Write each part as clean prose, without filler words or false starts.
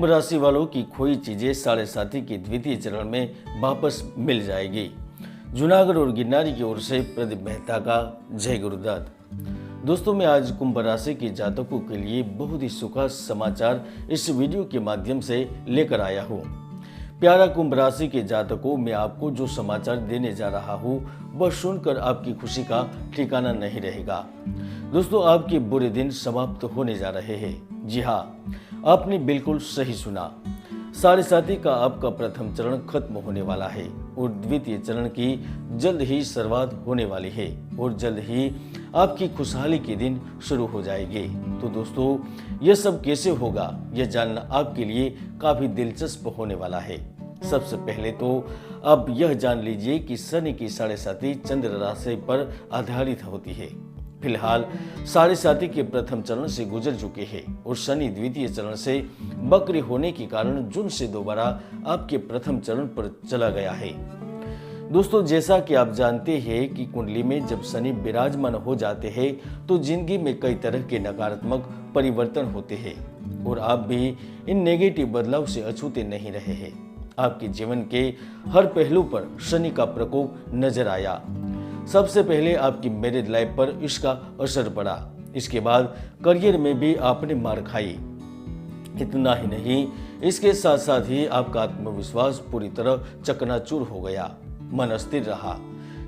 राशि वालों की खोई चीजें साढ़े साथी के द्वितीय चरण में वापस मिल जाएगी। जूनागढ़ और गिरनारी की ओर से प्रदीप मेहता का जय गुरुदत्त। दोस्तों, मैं आज कुंभ राशि के जातकों के लिए बहुत ही सुखद समाचार इस वीडियो के माध्यम से लेकर आया हूँ। प्यारा कुंभ राशि के जातकों, मैं आपको जो समाचार देने जा रहा हूँ वह सुनकर आपकी खुशी का ठिकाना नहीं रहेगा। दोस्तों, आपके बुरे दिन समाप्त होने जा रहे हैं। जी हाँ, आपने बिल्कुल सही सुना। साढ़े साथी का आपका प्रथम चरण खत्म होने वाला है और द्वितीय चरण की जल्द ही शुरुआत होने वाली है और जल्द ही आपकी खुशहाली के दिन शुरू हो जाएंगे। तो दोस्तों, यह सब कैसे होगा यह जानना आपके लिए काफी दिलचस्प होने वाला है। सबसे पहले तो आप यह जान लीजिए कि शनि की साढ़े साथी चंद्र राशि पर आधारित होती है। फिलहाल साढ़े साथी के प्रथम चरण से गुजर चुके हैं और शनि द्वितीय चरण से वक्र होने के कारण जून से दोबारा आपके प्रथम चरण पर चला गया है। दोस्तों, जैसा कि आप जानते हैं कि कुंडली में जब शनि विराजमान हो जाते हैं तो जिंदगी में कई तरह के नकारात्मक परिवर्तन होते हैं और आप भी इन नेगेटिव बदलाव से अछूते नहीं रहे हैं। आपके जीवन के हर पहलू पर शनि का प्रकोप नजर आया। सबसे पहले आपकी मैरिज लाइफ पर इसका असर पड़ा। इसके बाद करियर में भी आपने मार खाई। इतना ही नहीं, इसके साथ साथ ही आपका आत्मविश्वास पूरी तरह चकनाचूर हो गया। मन अस्थिर रहा,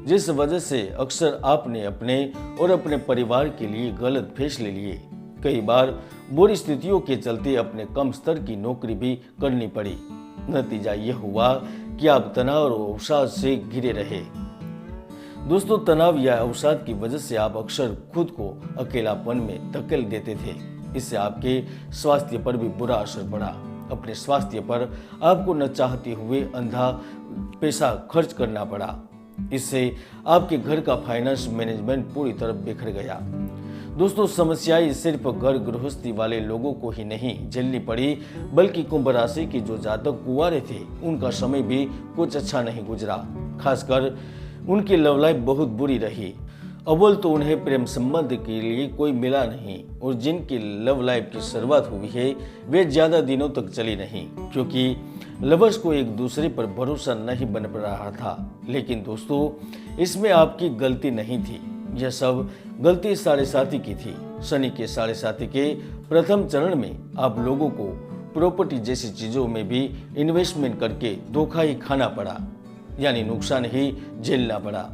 जिस वजह से अक्सर आपने अपने और अपने परिवार के लिए गलत फैसले लिए। कई बार बुरी स्थितियों के चलते अपने कम स्तर की नौकरी भी करनी पड़ी। नतीजा यह हुआ कि आप तनाव और अवसाद से घिरे रहे। दोस्तों, तनाव या अवसाद की वजह से आप अक्सर खुद को अकेलापन में धकेल देते थे। इससे आपके स्वास्थ्य पर भी बुरा असर पड़ा। अपने स्वास्थ्य पर आपको न चाहते हुए अंधा पैसा खर्च करना पड़ा। इससे आपके घर का फाइनेंस मैनेजमेंट पूरी तरह बिखर गया। दोस्तों, समस्याएं सिर्फ घर गृहस्थी वाले लोगों को ही नहीं झेलनी पड़ी, बल्कि कुंभ राशि के जो जातक कुंवारे थे उनका समय भी कुछ अच्छा नहीं गुजरा। खासकर उनकी लव लाइफ बहुत बुरी रही। अव्वल तो उन्हें प्रेम संबंध के लिए कोई मिला नहीं और जिनकी लव लाइफ की शुरुआत हुई है वे ज्यादा दिनों तक चली नहीं, क्योंकि लवर्स को एक दूसरे पर भरोसा नहीं बन रहा था। लेकिन दोस्तों, इसमें आपकी गलती नहीं थी। यह सब गलती साढ़े साथी की थी। शनि के साढ़े साथी के प्रथम चरण में आप लोगों को प्रॉपर्टी जैसी चीजों में भी इन्वेस्टमेंट करके धोखा ही खाना पड़ा, यानी नुकसान ही झेलना पड़ा।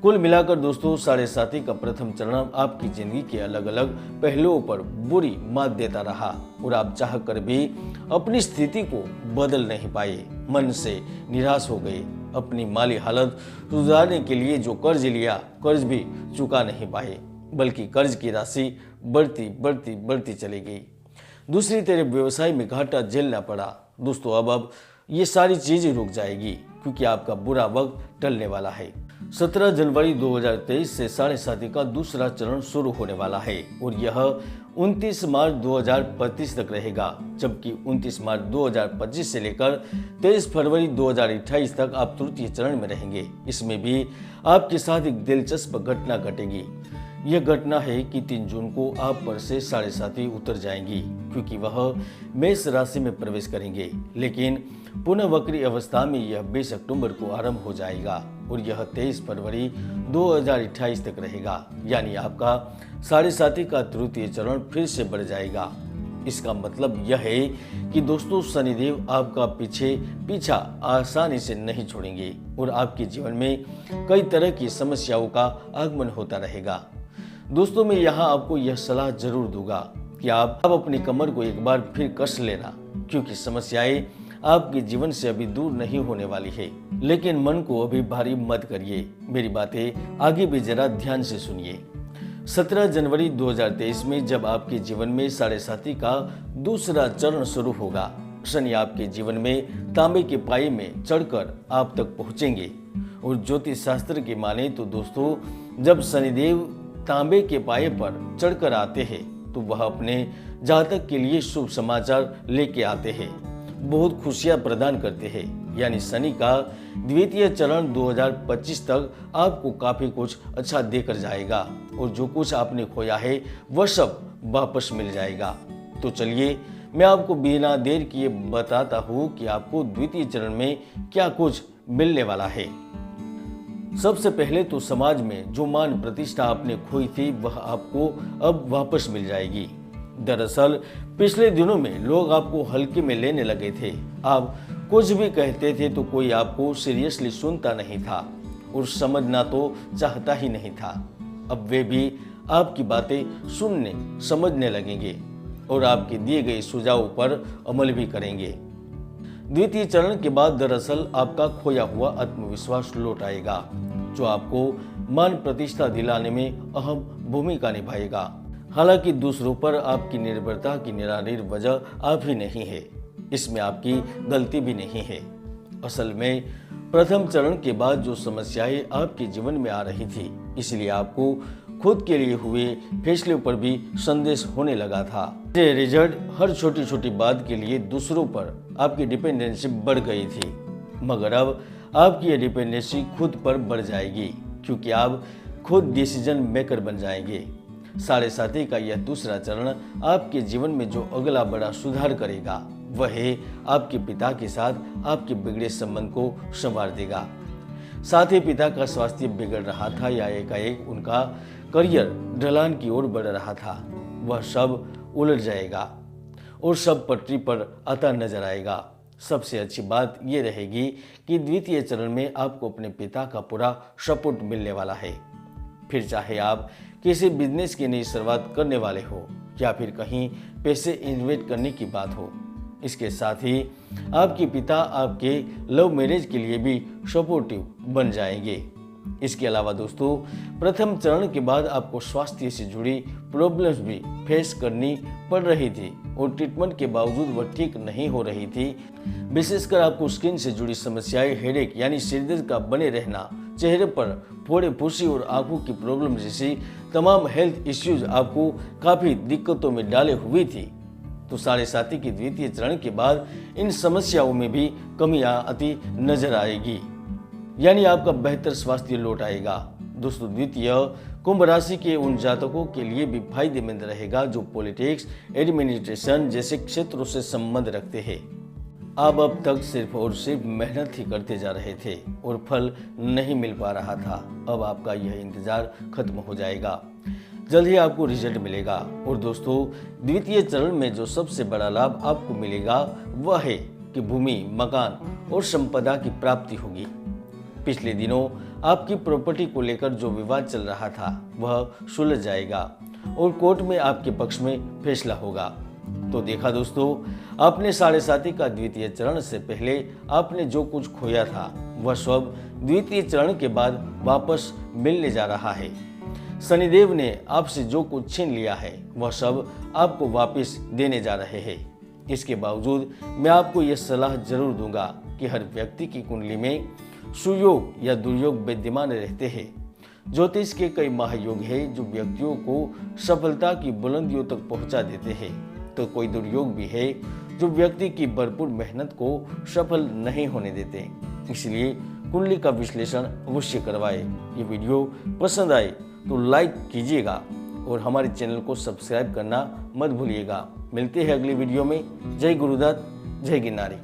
कुल मिलाकर दोस्तों, साढ़े साथी का प्रथम चरण आपकी जिंदगी के अलग अलग पहलुओं पर बुरी मात देता रहा और आप चाह कर भी अपनी स्थिति को बदल नहीं पाए। मन से निराश हो गए। अपनी माली हालत सुधारने के लिए जो कर्ज लिया, कर्ज भी चुका नहीं पाए, बल्कि कर्ज की राशि बढ़ती बढ़ती बढ़ती चली गई। दूसरी तरफ व्यवसाय में घाटा झेलना पड़ा। दोस्तों, अब ये सारी चीजें रुक जाएगी, क्योंकि आपका बुरा वक्त टलने वाला है। 17 जनवरी 2023 से साढ़े साथी का दूसरा चरण शुरू होने वाला है और यह 29 मार्च 2025 तक रहेगा, जबकि 29 मार्च 2025 से लेकर 23 फरवरी 2028 तक आप तृतीय चरण में रहेंगे। इसमें भी आपके साथ एक दिलचस्प घटना घटेगी। यह घटना है कि 3 जून को आप पर से साढ़े साथी उतर जाएंगी, क्योंकि वह मेष राशि में प्रवेश करेंगे। लेकिन पुनः वक्री अवस्था में यह 20 अक्टूबर को आरंभ हो जाएगा और यह 23 फरवरी 2028 तक रहेगा, यानी आपका साढ़े साथी का तृतीय चरण फिर से बढ़ जाएगा। इसका मतलब यह है कि दोस्तों, शनिदेव आपका पीछा आसानी से नहीं छोड़ेंगे और आपके जीवन में कई तरह की समस्याओं का आगमन होता रहेगा। दोस्तों, मैं यहाँ आपको यह सलाह जरूर दूंगा कि आप अपनी कमर को एक बार फिर कस लेना, क्योंकि समस्याएं आपके जीवन से अभी दूर नहीं होने वाली है। लेकिन मन को अभी भारी मत करिए। मेरी बातें आगे भी जरा ध्यान से सुनिए। 17 जनवरी 2023 में जब आपके जीवन में साढ़े साथी का दूसरा चरण शुरू होगा, शनि आपके जीवन में तांबे के पाए में चढ़कर आप तक पहुंचेंगे और ज्योतिष शास्त्र के माने तो दोस्तों, जब शनिदेव तांबे के पाए पर चढ़कर आते हैं तो वह अपने जातक के लिए शुभ समाचार लेके आते हैं, बहुत खुशियां प्रदान करते हैं। यानी शनि का द्वितीय चरण 2025 तक आपको काफी कुछ अच्छा देकर जाएगा और जो कुछ आपने खोया है वह सब वापस मिल जाएगा। तो चलिए मैं आपको बिना देर किए बताता हूँ कि आपको द्वितीय चरण में क्या कुछ मिलने वाला है। सबसे पहले तो समाज में जो मान प्रतिष्ठा आपने खोई थी वह आपको अब वापस मिल जाएगी। दरअसल पिछले दिनों में लोग आपको हल्के में लेने लगे थे। आप कुछ भी कहते थे तो कोई आपको सीरियसली सुनता नहीं था और समझना तो चाहता ही नहीं था। अब वे भी आपकी बातें सुनने समझने लगेंगे और आपके दिए गए सुझावों पर अमल भी करेंगे। द्वितीय चरण के बाद दरअसल आपका खोया हुआ आत्मविश्वास लौट आएगा, जो आपको मान प्रतिष्ठा दिलाने में अहम भूमिका निभाएगा। हालांकि दूसरों पर आपकी निर्भरता की निराधार वजह आप ही नहीं है, इसमें आपकी गलती भी नहीं है। असल में प्रथम चरण के बाद जो समस्याएं आपके जीवन में आ रही थी, इसलिए आपको खुद के लिए हुए फैसले पर भी संदेश होने लगा था। ये रिजल्ट हर छोटी छोटी बात के लिए दूसरों पर आपकी डिपेंडेंसी बढ़ गई थी, मगर अब आपकी ये डिपेंडेंसी खुद पर बढ़ जाएगी, क्योंकि आप खुद डिसीजन मेकर बन जाएंगे। साढ़े साथी का यह दूसरा चरण आपके जीवन में जो अगला बड़ा सुधार करेगा वह है आपके पिता के साथ आपके बिगड़े संबंध को संवार देगा। साथ ही पिता का स्वास्थ्य बिगड़ रहा था या एकाएक उनका करियर ढलान की ओर बढ़ रहा था, वह सब उलट जाएगा और सब पटरी पर आता नजर आएगा। सबसे अच्छी बात यह रहेगी कि द्वितीय चरण में आपको अपने पिता का पूरा सपोर्ट मिलने वाला है। फिर चाहे आप किसी बिजनेस की नई शुरुआत करने वाले हो या फिर कहीं पैसे इन्वेस्ट करने की बात हो। इसके साथ ही आपके पिता आपके लव मैरिज के लिए भी सपोर्टिव बन जाएंगे। इसके अलावा दोस्तों, प्रथम चरण के बाद आपको स्वास्थ्य से जुड़ी प्रॉब्लम्स भी फेस करनी पड़ रही थी और ट्रीटमेंट के बावजूद वह ठीक नहीं हो रही थी। विशेषकर आपको स्किन से जुड़ी समस्याएं, हेडेक यानी सिरदर्द का बने रहना, चेहरे पर फोड़े फुंसी और आंखों की प्रॉब्लम जैसी तमाम हेल्थ इश्यूज आपको काफी दिक्कतों में डाले हुई थी। तो साढ़े साथी की द्वितीय चरण के बाद इन समस्याओं में भी कमियां आती नजर आएगी, यानी आपका बेहतर स्वास्थ्य लौट आएगा। दोस्तों, द्वितीय कुंभ राशि के उन जातकों के लिए भी फायदेमंद रहेगा जो पॉलिटिक्स, एडमिनिस्ट्रेशन जैसे क्षेत्रों से संबंध रखते हैं। आप अब तक सिर्फ और सिर्फ मेहनत ही करते जा रहे थे और फल नहीं मिल पा रहा था। अब आपका यह इंतजार खत्म हो जाएगा, जल्द ही आपको रिजल्ट मिलेगा। और दोस्तों, द्वितीय चरण में जो सबसे बड़ा लाभ आपको मिलेगा वह है कि भूमि, मकान और संपदा की प्राप्ति होगी। पिछले दिनों आपकी प्रॉपर्टी को लेकर जो विवाद चल रहा था वह सुलझ जाएगा और कोर्ट में आपके पक्ष में फैसला होगा। तो देखा दोस्तों, आपने साढ़े साथी का द्वितीय चरण से पहले आपने जो कुछ खोया था वह सब द्वितीय चरण के बाद वापस मिलने जा रहा है। शनिदेव ने आपसे जो कुछ छीन लिया है वह सब आपको वापस देने जा रहे हैं। इसके बावजूद मैं आपको यह सलाह जरूर दूंगा कि हर व्यक्ति की कुंडली में सुयोग या दुर्योग विद्यमान रहते हैं। ज्योतिष के कई महायोग हैं जो व्यक्तियों को सफलता की बुलंदियों तक पहुंचा देते हैं, तो कोई दुर्योग भी है जो व्यक्ति की भरपूर मेहनत को सफल नहीं होने देते। इसलिए कुंडली का विश्लेषण अवश्य करवाएं। ये वीडियो पसंद आए तो लाइक कीजिएगा और हमारे चैनल को सब्सक्राइब करना मत भूलिएगा। मिलते हैं अगली वीडियो में। जय गुरुदत्त, जय गिरनारी।